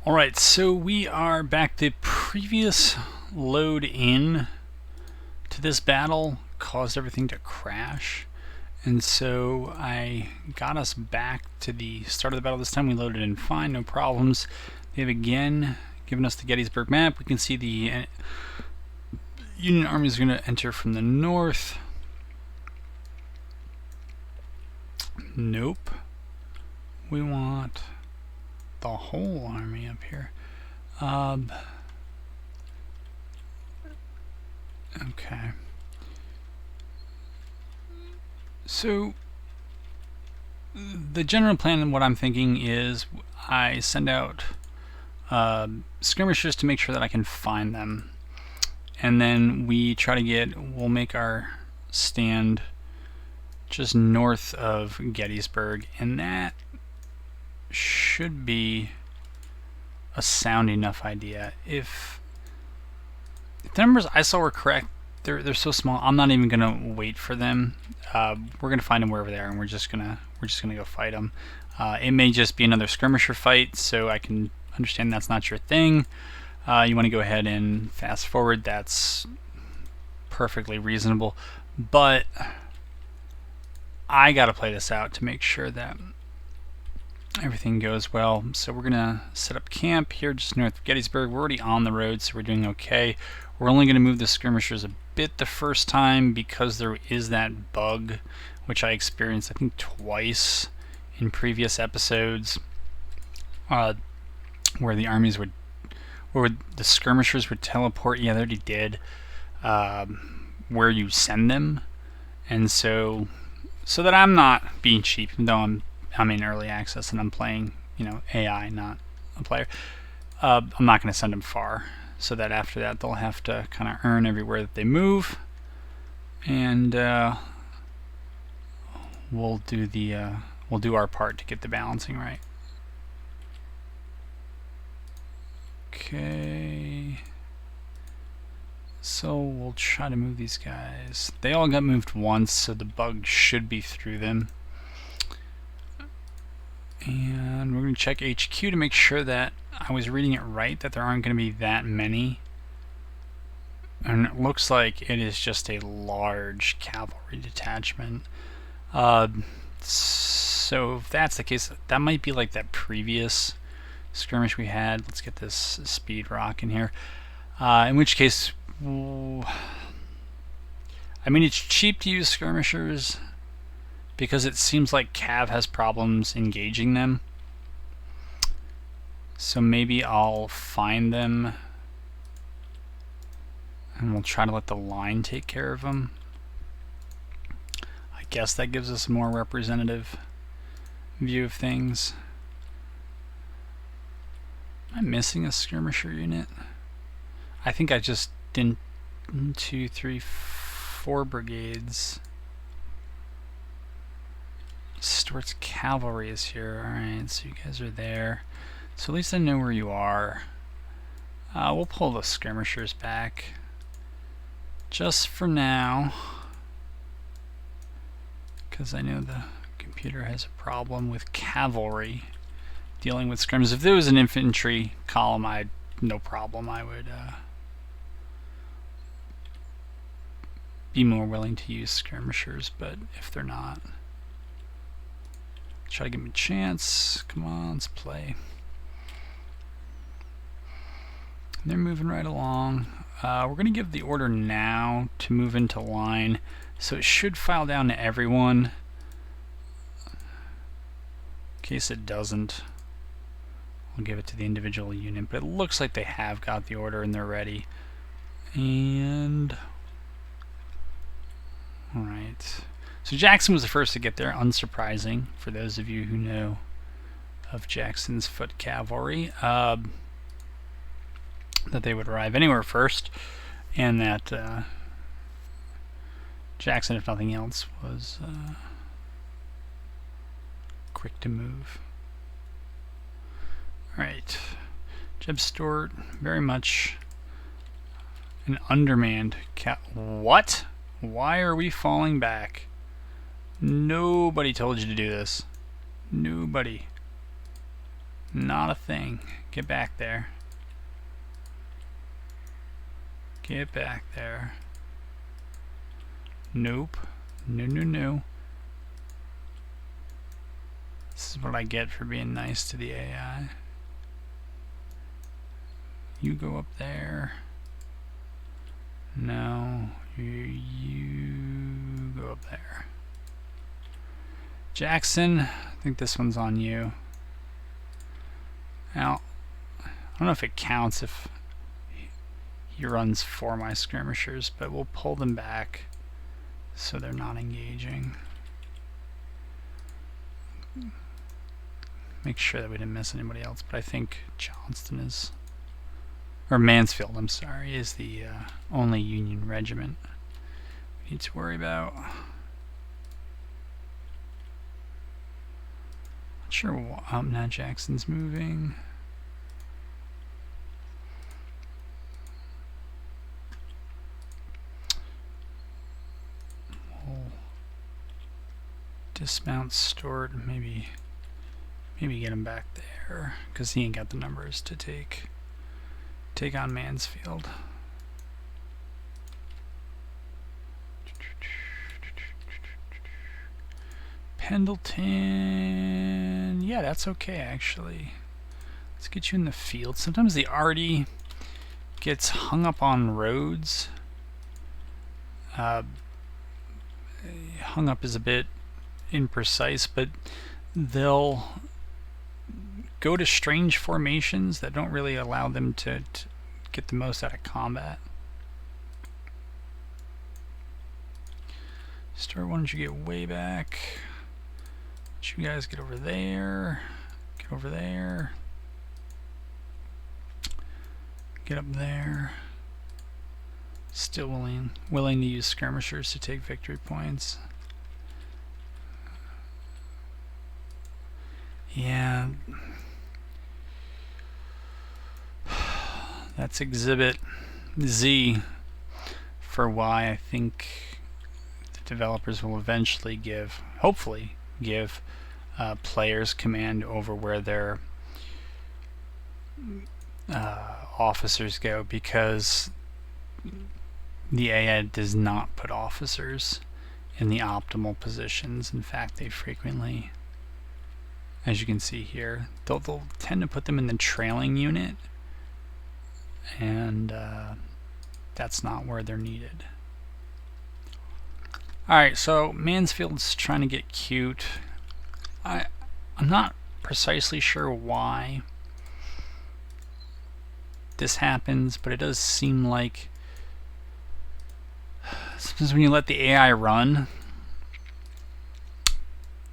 Alright, so we are back. The previous load in to this battle caused everything to crash. And so I got us back to the start of the battle. This time we loaded in fine, no problems. They have again given us the Gettysburg map. We can see the Union Army is going to enter from the north. Nope. We want the whole army up here. Okay. So the general plan and what I'm thinking is I send out skirmishers to make sure that I can find them, and then we'll make our stand just north of Gettysburg, and that should be a sound enough idea. If the numbers I saw were correct, they're so small. I'm not even gonna wait for them. We're gonna find them wherever they are, and we're just gonna go fight them. It may just be another skirmisher fight, so I can understand that's not your thing. You want to go ahead and fast forward. That's perfectly reasonable, but I gotta play this out to make sure that everything goes well. So we're gonna set up camp here just north of Gettysburg. We're already on the road, so we're doing okay. We're only gonna move the skirmishers a bit the first time because there is that bug which I experienced I think twice in previous episodes, where the armies would, where the skirmishers would teleport. Yeah, they already did. Where you send them, and so that I'm not being cheap, even though I'm in early access and I'm playing, AI, not a player. I'm not going to send them far, so that after that they'll have to kind of earn everywhere that they move, and we'll do our part to get the balancing right. Okay. So we'll try to move these guys. They all got moved once, so the bug should be through them. And we're going to check HQ to make sure that I was reading it right, that there aren't going to be that many. And it looks like it is just a large cavalry detachment. So if that's the case, that might be like that previous skirmish we had. Let's get this speed rock in here. In which case, I mean, it's cheap to use skirmishers because it seems like Cav has problems engaging them. So maybe I'll find them and we'll try to let the line take care of them. I guess that gives us a more representative view of things. Am I missing a skirmisher unit? I think I just didn't. 1, 2, 3, 4 brigades. Stuart's cavalry is here. Alright, so you guys are there. So at least I know where you are. We'll pull the skirmishers back just for now, because I know the computer has a problem with cavalry dealing with skirmishers. If there was an infantry column, no problem. I would be more willing to use skirmishers, but if they're not, try to give them a chance. Come on, let's play. They're moving right along. We're going to give the order now to move into line, so it should file down to everyone. In case it doesn't, we'll give it to the individual unit, but it looks like they have got the order and they're ready. And alright, so Jackson was the first to get there, unsurprising for those of you who know of Jackson's foot cavalry, that they would arrive anywhere first, and that Jackson, if nothing else, was quick to move. Alright, Jeb Stewart, very much an undermanned What? Why are we falling back? Nobody told you to do this. Nobody. Not a thing. Get back there. Get back there. Nope. No, no, no. This is what I get for being nice to the AI. You go up there. No, you go up there. Jackson, I think this one's on you. Now, I don't know if it counts if he runs for my skirmishers, but we'll pull them back so they're not engaging. Make sure that we didn't miss anybody else, but I think Johnston is, or Mansfield, I'm sorry, is the only Union regiment we need to worry about. Not sure what, now Jackson's moving. We'll dismount Stewart, maybe get him back there, because he ain't got the numbers to take on Mansfield. Pendleton, yeah, that's okay actually. Let's get you in the field. Sometimes the arty gets hung up on roads. Hung up is a bit imprecise, but they'll go to strange formations that don't really allow them to get the most out of combat. Start, why don't you get way back? Let you guys get over there. Get over there. Get up there. Still willing to use skirmishers to take victory points. Yeah. That's Exhibit Z for why I think the developers will eventually give, hopefully give, players command over where their officers go, because the AI does not put officers in the optimal positions. In fact, they frequently, as you can see here, they'll tend to put them in the trailing unit, and that's not where they're needed. Alright, so Mansfield's trying to get cute. I'm not precisely sure why this happens, but it does seem like sometimes when you let the AI run,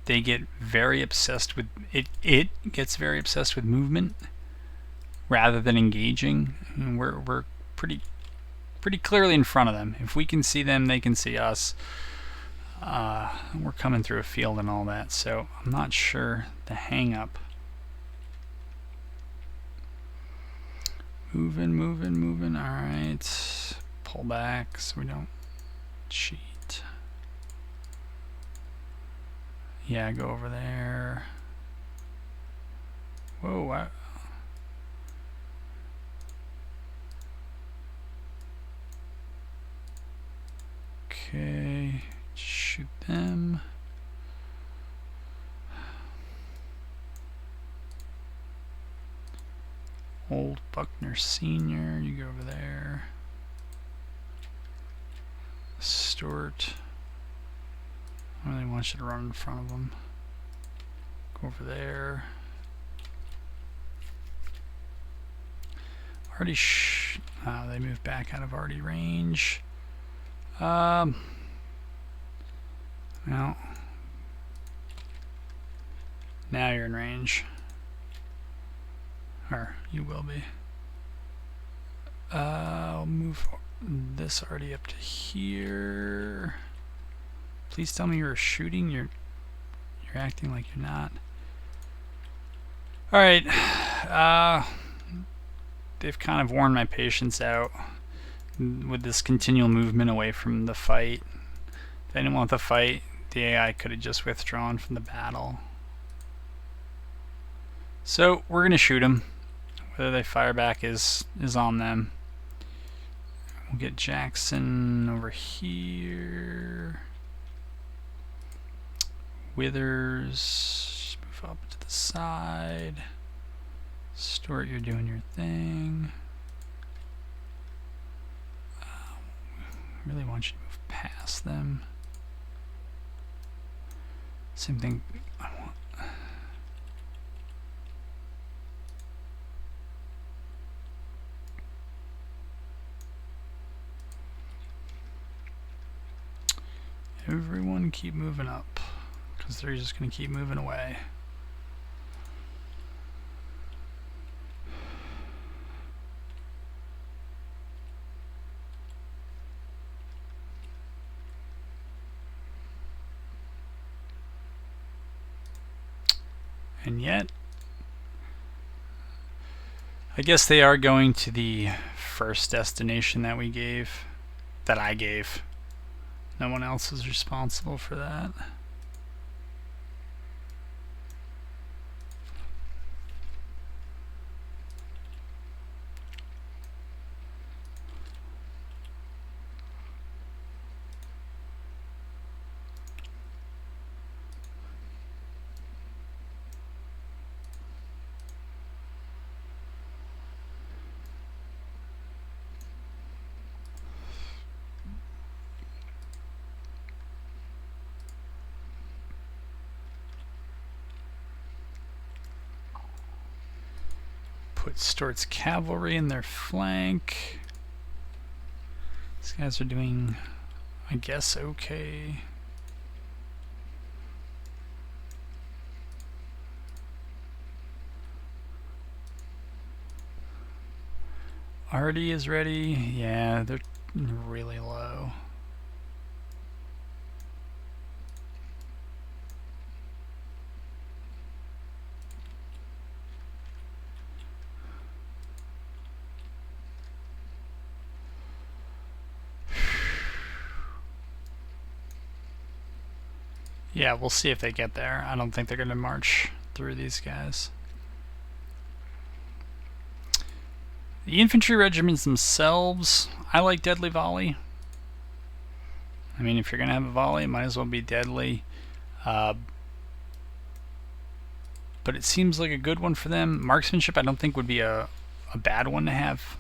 they get very obsessed with it gets very obsessed with movement rather than engaging. I mean, we're pretty clearly in front of them. If we can see them, they can see us. We're coming through a field and all that, so I'm not sure the hang up. Moving. Alright. Pull back so we don't cheat. Yeah, go over there. Whoa, okay, shoot them. Old Buckner Sr., you go over there. Stewart, I really want you to run in front of them. Go over there. Already they moved back out of already range. Well, now you're in range. Or you will be. I'll move this already up to here. Please tell me you're shooting. You're acting like you're not. Alright. They've kind of worn my patience out with this continual movement away from the fight. If they didn't want the fight, the AI could have just withdrawn from the battle. So we're going to shoot them. Whether they fire back is on them. We'll get Jackson over here. Withers, move up to the side. Stuart, you're doing your thing. Really want you to move past them. Same thing. I want. Everyone keep moving up, because they're just going to keep moving away. And yet, I guess they are going to the first destination that I gave. No one else is responsible for that. Put Stuart's cavalry in their flank. These guys are doing, I guess, okay. Artie is ready. Yeah, they're really low. Yeah, we'll see if they get there. I don't think they're going to march through these guys. The infantry regiments themselves, I like Deadly Volley. I mean, if you're going to have a volley, it might as well be deadly. But it seems like a good one for them. Marksmanship, I don't think would be a bad one to have.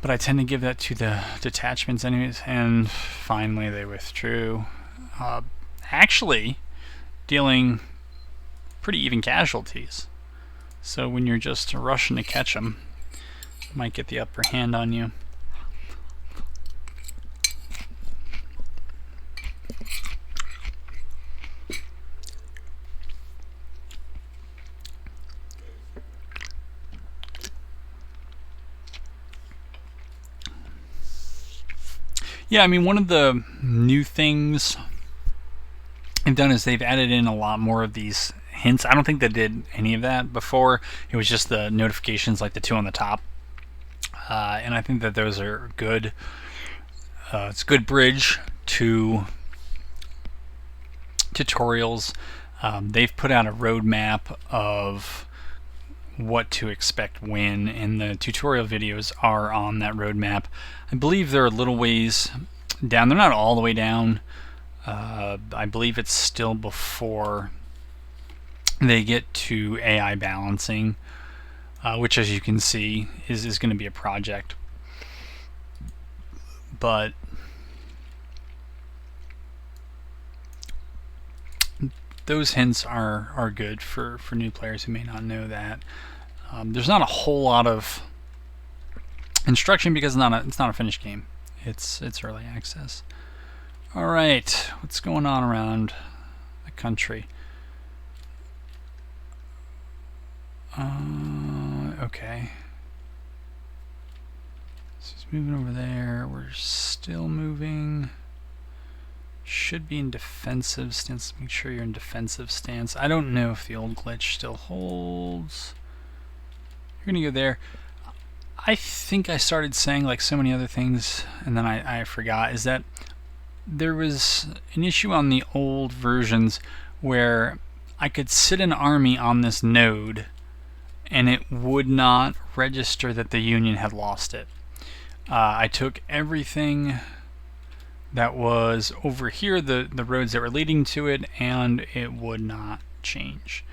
But I tend to give that to the detachments anyways. And finally they withdrew. Actually dealing pretty even casualties. So when you're just rushing to catch them, you might get the upper hand on you. Yeah, I mean, one of the new things they've done is they've added in a lot more of these hints. I don't think they did any of that before. It was just the notifications, like the two on the top. And I think that those are good. It's a good bridge to tutorials. They've put out a roadmap of what to expect when, and the tutorial videos are on that roadmap. I believe they're a little ways down. They're not all the way down. I believe it's still before they get to AI balancing, which, as you can see, is going to be a project. But those hints are good for new players who may not know that. There's not a whole lot of instruction because it's not a finished game. It's early access. All right, what's going on around the country? Okay. So he's moving over there. We're still moving. Should be in defensive stance. Make sure you're in defensive stance. I don't know if the old glitch still holds. You're gonna go there. I think I started saying, like so many other things, and then I forgot, is that there was an issue on the old versions where I could sit an army on this node and it would not register that the Union had lost it. I took everything that was over here, the roads that were leading to it, and it would not change.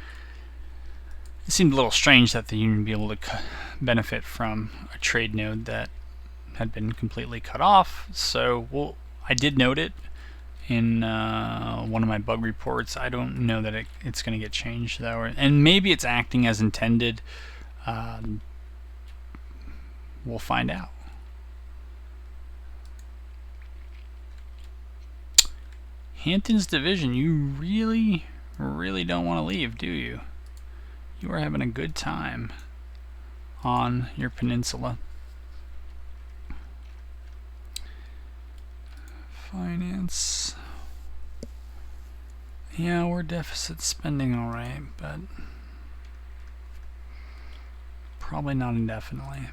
It seemed a little strange that the Union would be able to benefit from a trade node that had been completely cut off. So I did note it in one of my bug reports. I don't know that it's going to get changed though, and maybe it's acting as intended. We'll find out. Hampton's division, you really, really don't want to leave, do you? You are having a good time on your peninsula. Finance. Yeah, we're deficit spending alright, but probably not indefinitely.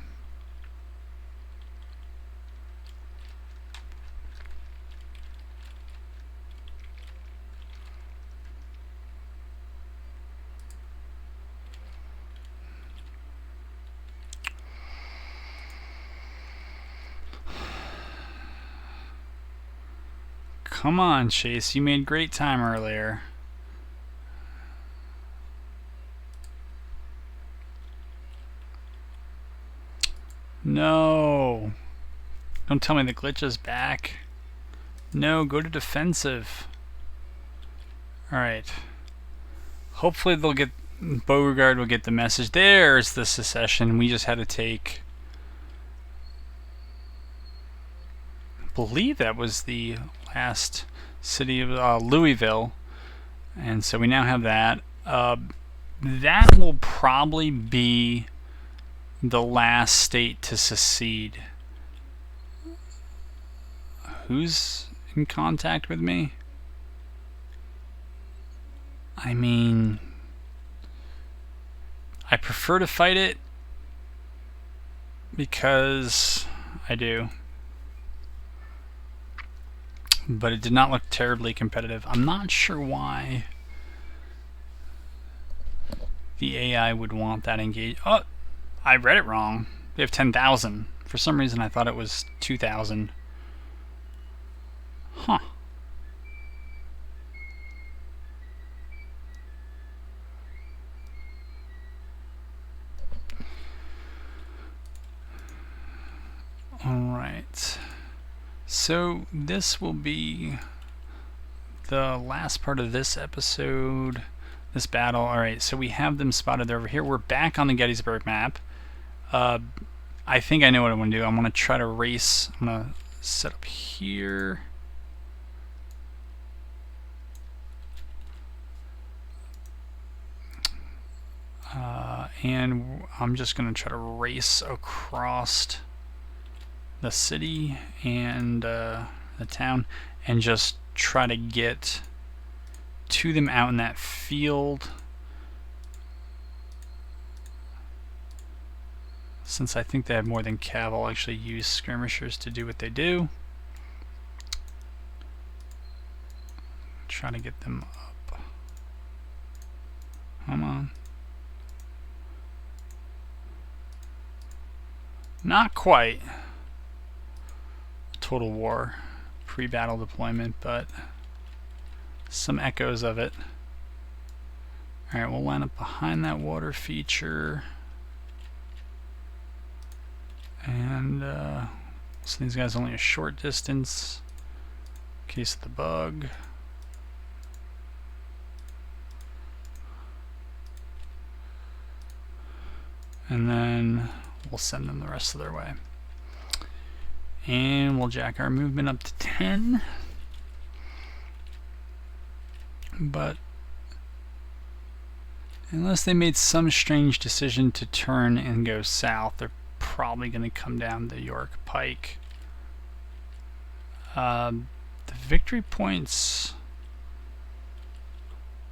Come on, Chase, you made great time earlier. No. Don't tell me the glitch is back. No, go to defensive. Alright. Hopefully they'll get... Beauregard will get the message. There's the secession. We just had to take... I believe that was the last city of Louisville. And so we now have that. That will probably be the last state to secede. Who's in contact with me? I mean, I prefer to fight it because I do. But it did not look terribly competitive. I'm not sure why the AI would want that engaged. Oh, I read it wrong. They have 10,000. For some reason I thought it was 2,000. Huh. Alright. So this will be the last part of this episode, this battle. Alright, so we have them spotted over here. We're back on the Gettysburg map. I think I know what I want to do. I'm going to try to race. I'm going to set up here. And I'm just going to try to race across the city and the town and just try to get to them out in that field, since I think they have more than cav. I'll actually use skirmishers to do what they do. Try to get them up. Come on. Not quite Total War pre-battle deployment, but some echoes of it. Alright, we'll line up behind that water feature. And so these guys only a short distance in case of the bug. And then we'll send them the rest of their way. And we'll jack our movement up to 10. But unless they made some strange decision to turn and go south, they're probably going to come down the York Pike. The victory points...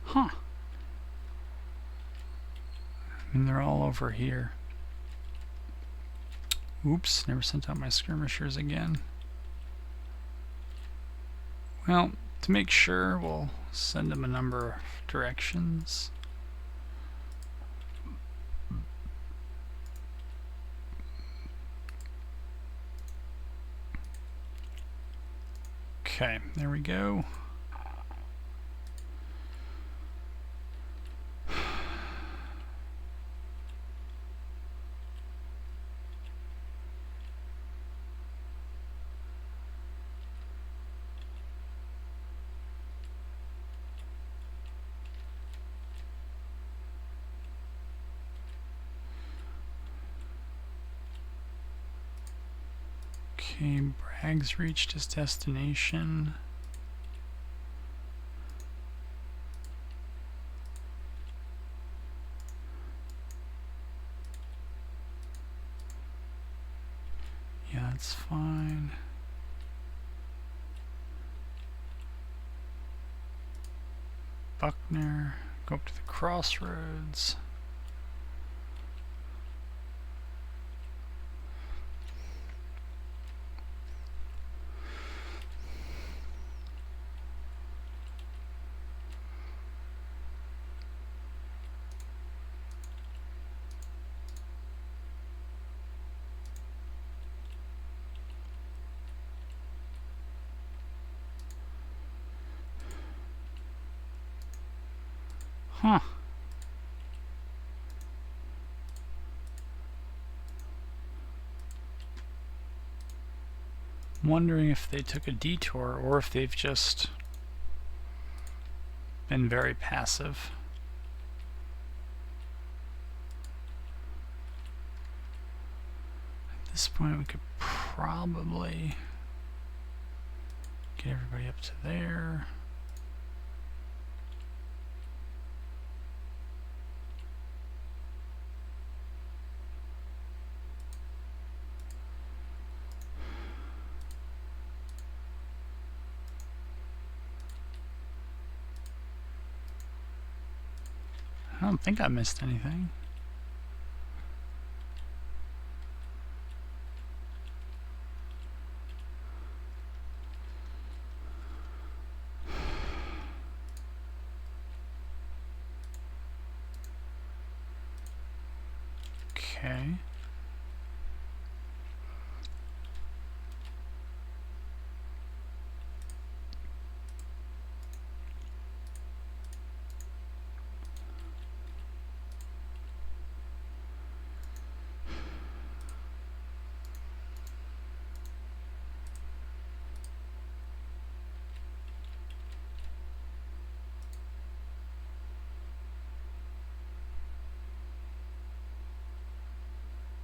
Huh. I mean, they're all over here. Oops, never sent out my skirmishers again. Well, to make sure, we'll send them a number of directions. Okay, there we go. Okay, Bragg's reached his destination. Yeah, that's fine. Buckner, go up to the crossroads. Huh. Wondering if they took a detour or if they've just been very passive. At this point, we could probably get everybody up to there. I don't think I missed anything. Okay.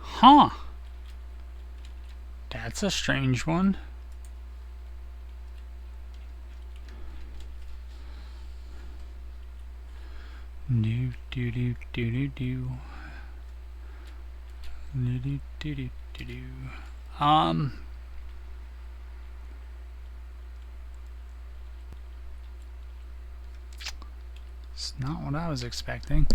Huh. That's a strange one. Do do do do do do. Do do do do do do. It's not what I was expecting.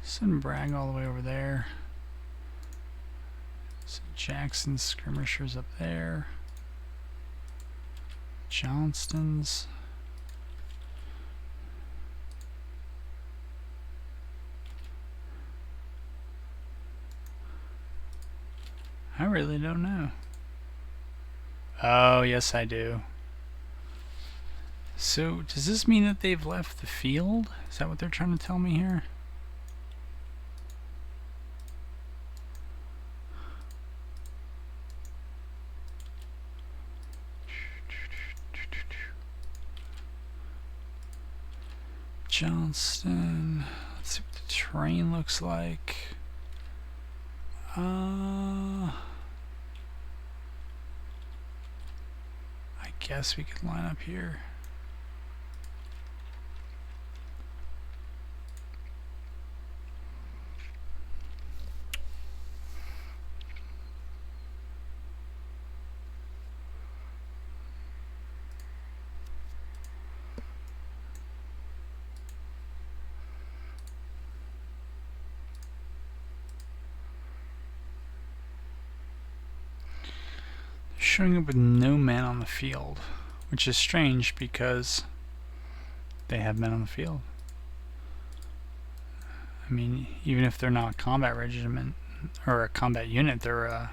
Send Bragg all the way over there. Send Jackson's skirmishers up there. Johnston's. I really don't know. Oh, yes I do. So, does this mean that they've left the field? Is that what they're trying to tell me here? Johnston. Let's see what the terrain looks like. I guess we could line up here. showing up with no men on the field, which is strange because they have men on the field. I mean, even if they're not a combat regiment or a combat unit, they're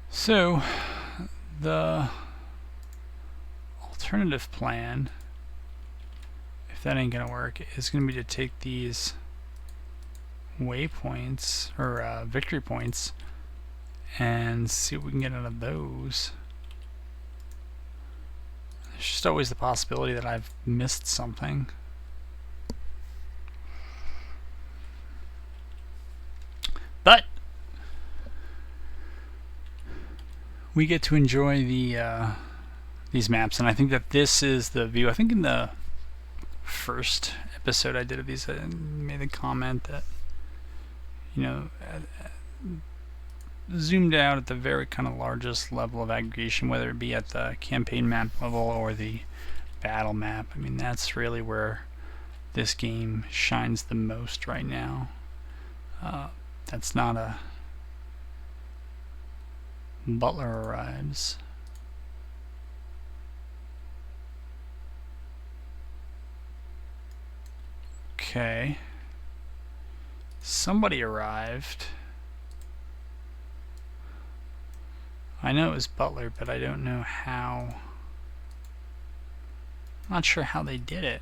so the alternative plan, if that ain't gonna work, is gonna be to take these waypoints or victory points and see what we can get out of those. There's just always the possibility that I've missed something. But we get to enjoy the these maps, and I think that this is the view. I think in the first episode I did of these, I made a comment that, you know, zoomed out at the very kind of largest level of aggregation, whether it be at the campaign map level or the battle map. I mean, that's really where this game shines the most right now. That's not a Butler arrives. Okay. Somebody arrived. I know it was Butler, but I don't know how. I'm not sure how they did it.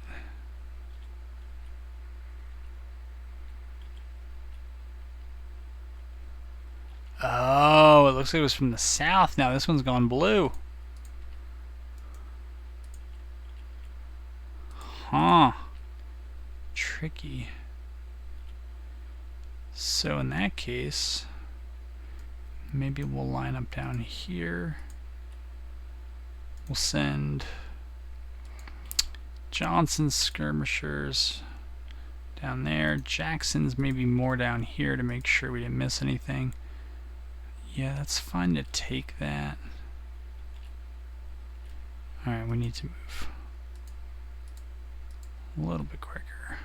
Oh, it looks like it was from the south. Now this one's gone blue. Huh. Tricky. So in that case, maybe we'll line up down here. We'll send Johnson's skirmishers down there. Jackson's maybe more down here to make sure we didn't miss anything. Yeah, that's fine to take that. Alright, we need to move a little bit quicker.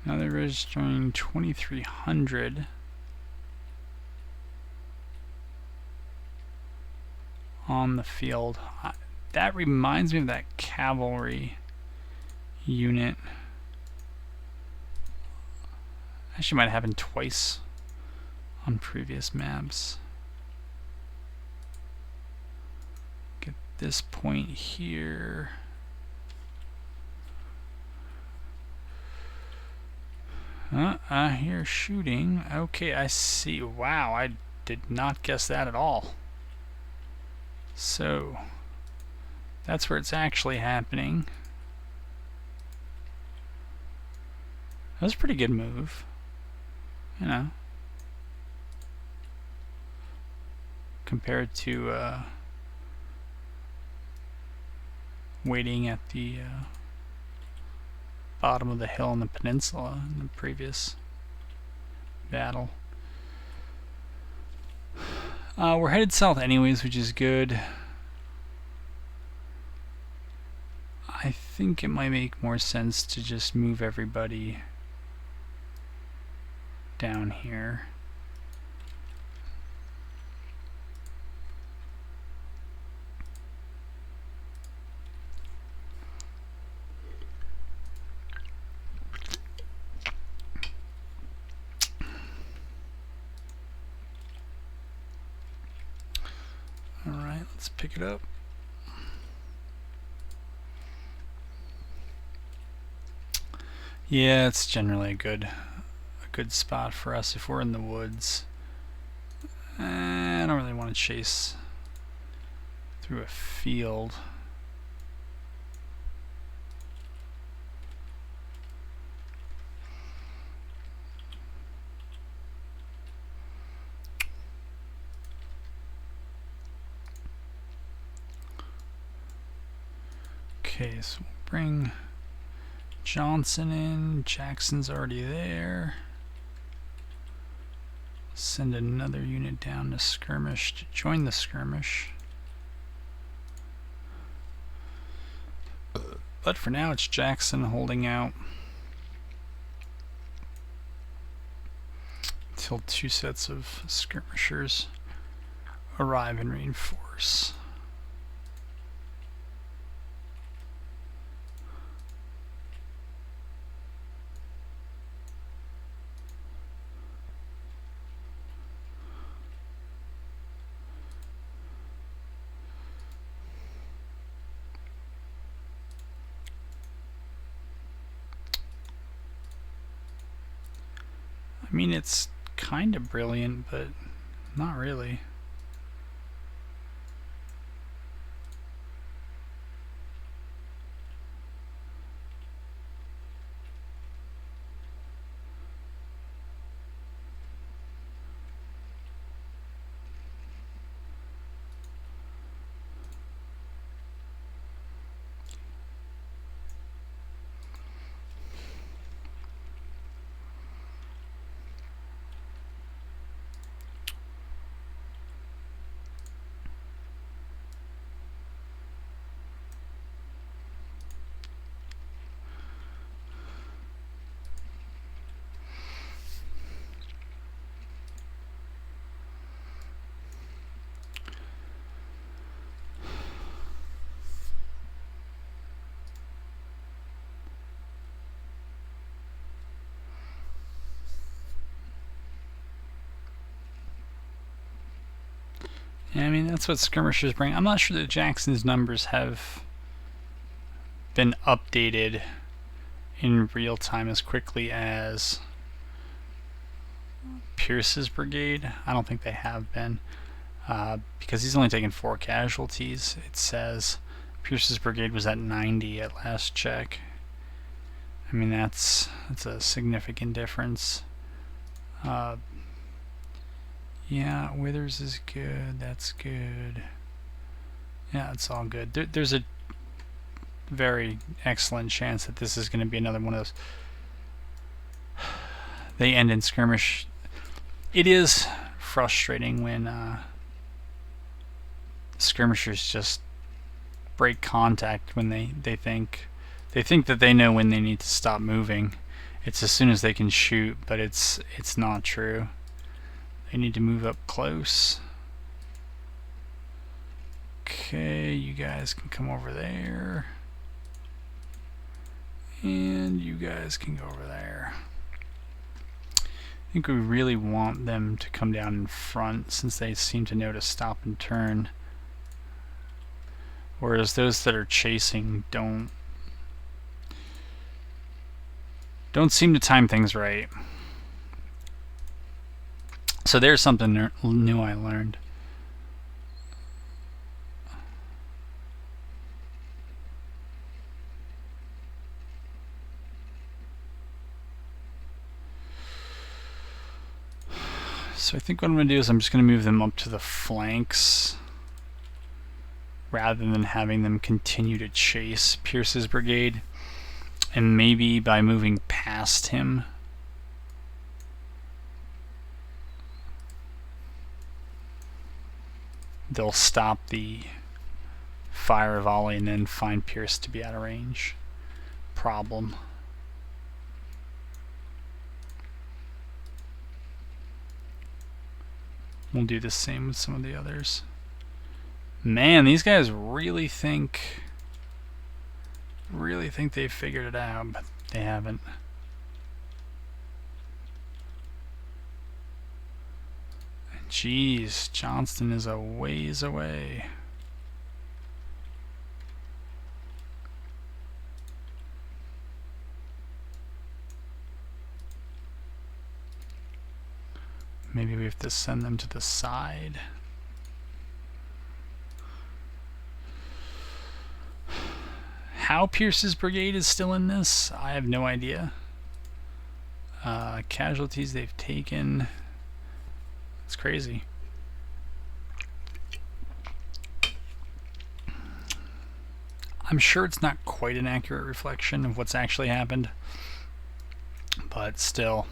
Now they're registering 2,300 on the field. That reminds me of that cavalry unit. Actually might have happened twice on previous maps. Get this point here. I hear shooting. Okay, I see. Wow, I did not guess that at all. So, that's where it's actually happening. That was a pretty good move. You know. Compared to waiting at the bottom of the hill on the peninsula in the previous battle. We're headed south anyways, which is good. I think it might make more sense to just move everybody down here. Alright, let's pick it up. Yeah, it's generally a good spot for us if we're in the woods. I don't really want to chase through a field. Okay, so we'll bring Johnson in. Jackson's already there. Send another unit down to skirmish to join the skirmish. But for now, it's Jackson holding out until 2 sets of skirmishers arrive and reinforce. I mean, it's kind of brilliant, but not really. Yeah, I mean, that's what skirmishers bring. I'm not sure that Jackson's numbers have been updated in real time as quickly as Pierce's brigade. I don't think they have been, because he's only taken 4 casualties. It says Pierce's brigade was at 90 at last check. I mean, that's a significant difference. Yeah, Withers is good. That's good. Yeah, it's all good. There's a very excellent chance that this is going to be another one of those. They end in skirmish. It is frustrating when skirmishers just break contact when they think that they know when they need to stop moving. It's as soon as they can shoot, but it's not true. They need to move up close. Okay, you guys can come over there. And you guys can go over there. I think we really want them to come down in front since they seem to know to stop and turn. Whereas those that are chasing don't seem to time things right. So there's something new I learned. So I think what I'm going to do is I'm just going to move them up to the flanks rather than having them continue to chase Pierce's brigade. And maybe by moving past him, they'll stop the fire volley and then find Pierce to be out of range. Problem. We'll do the same with some of the others. Man, these guys really think they've figured it out, but they haven't. Jeez, Johnston is a ways away. Maybe we have to send them to the side. How Pierce's brigade is still in this, I have no idea. Casualties they've taken. It's crazy. I'm sure it's not quite an accurate reflection of what's actually happened, but still.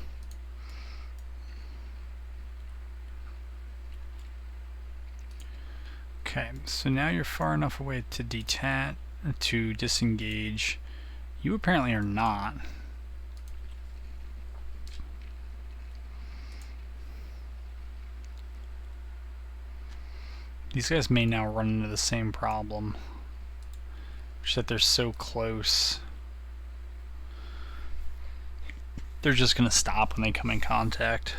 Okay, so now you're far enough away to disengage. You apparently are not. These guys may now run into the same problem, which is that they're so close. They're just going to stop when they come in contact.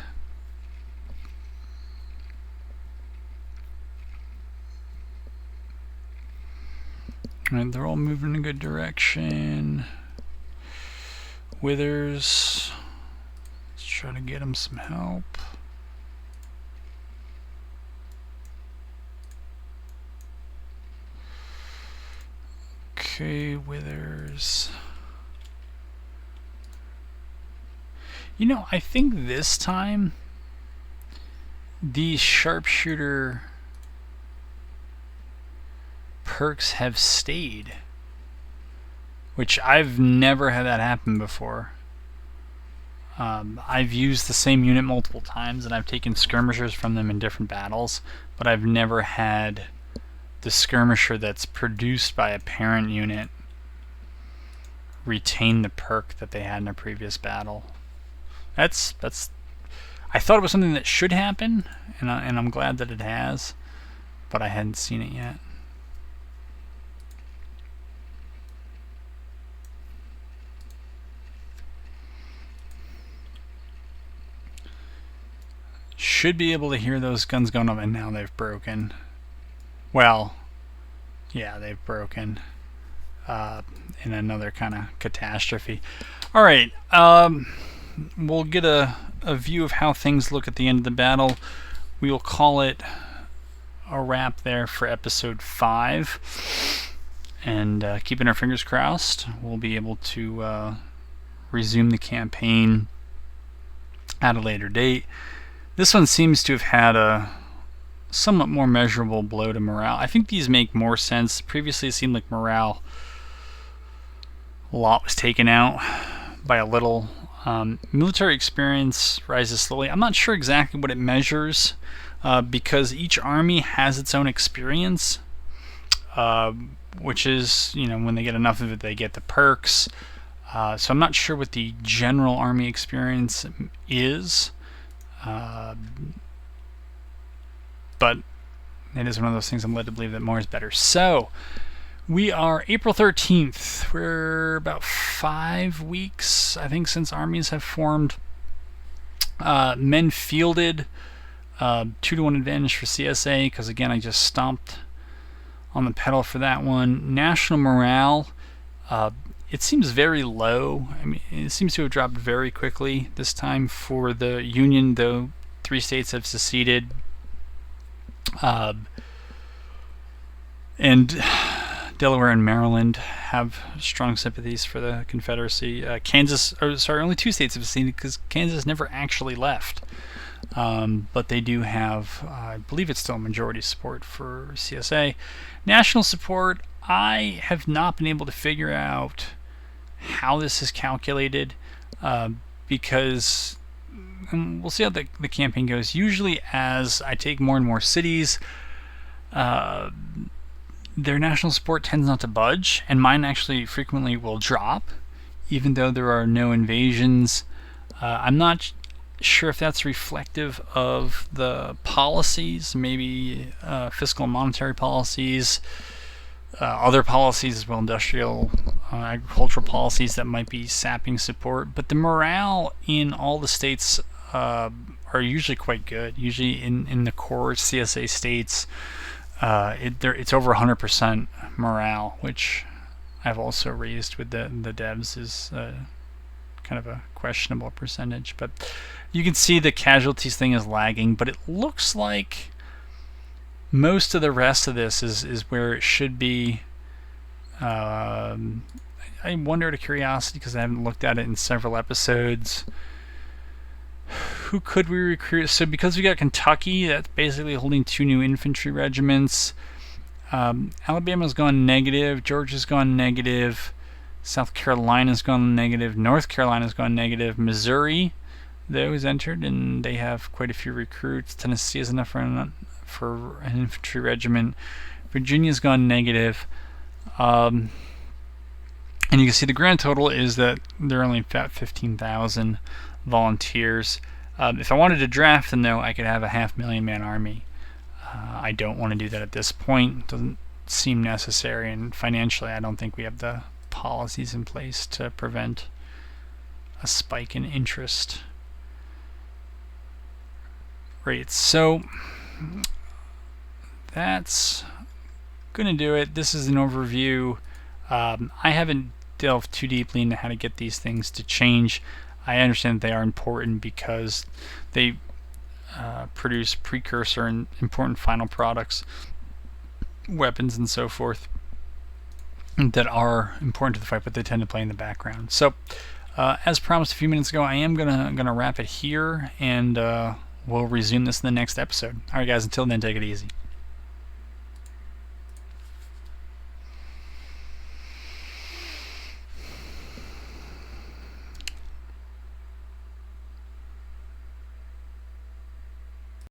Alright, they're all moving in a good direction. Withers. Let's try to get them some help. Okay, Withers. You know, I think this time these sharpshooter perks have stayed, which I've never had that happen before. I've used the same unit multiple times and I've taken skirmishers from them in different battles, but I've never had the skirmisher that's produced by a parent unit retain the perk that they had in a previous battle. That's I thought it was something that should happen, and I'm glad that it has, but I hadn't seen it yet. Should be able to hear those guns going up, and now they've broken. Well, yeah, they've broken in another kind of catastrophe. All right, we'll get a view of how things look at the end of the battle. We will call it a wrap there for episode 5, and keeping our fingers crossed, we'll be able to resume the campaign at a later date. This one seems to have had a somewhat more measurable blow to morale. I think these make more sense. Previously it seemed like morale, a lot was taken out by a little. Military experience rises slowly. I'm not sure exactly what it measures, because each army has its own experience, which is, you know, when they get enough of it, they get the perks. So I'm not sure what the general army experience is, but it is one of those things I'm led to believe that more is better. So we are April 13th. We're about 5 weeks, I think, since armies have formed. Men fielded, 2-to-1 advantage for CSA, because again I just stomped on the pedal for that one. National morale, it seems very low. I mean, it seems to have dropped very quickly this time for the Union, though 3 states have seceded. And Delaware and Maryland have strong sympathies for the Confederacy. Kansas, or sorry, only 2 states have seceded because Kansas never actually left. But they do have, I believe it's still majority support for CSA. National support, I have not been able to figure out how this is calculated, because we'll see how the campaign goes. Usually as I take more and more cities, their national support tends not to budge, and mine actually frequently will drop, even though there are no invasions. I'm not sure if that's reflective of the policies, maybe fiscal and monetary policies, other policies as well, industrial, agricultural policies that might be sapping support. But the morale in all the states are usually quite good. Usually in the core CSA states, it's over 100% morale, which I've also raised with the devs is kind of a questionable percentage. But you can see the casualties thing is lagging, but it looks like most of the rest of this is where it should be. I wonder, out of curiosity, because I haven't looked at it in several episodes, who could we recruit? So because we got Kentucky, that's basically holding 2 new infantry regiments. Alabama's gone negative, Georgia's gone negative, South Carolina's gone negative, North Carolina's gone negative, Missouri, though, is entered, and they have quite a few recruits. Tennessee has enough for an infantry regiment. Virginia's gone negative. And you can see the grand total is that there are only about 15,000 volunteers. If I wanted to draft them, though, I could have a 500,000 man army. I don't want to do that at this point. It doesn't seem necessary, and financially I don't think we have the policies in place to prevent a spike in interest rates. So that's gonna do it. This is an overview. I haven't delved too deeply into how to get these things to change. I understand that they are important because they produce precursor and important final products, weapons and so forth, that are important to the fight, but they tend to play in the background. So as promised a few minutes ago, I am gonna wrap it here, and we'll resume this in the next episode. Alright guys, until then, take it easy.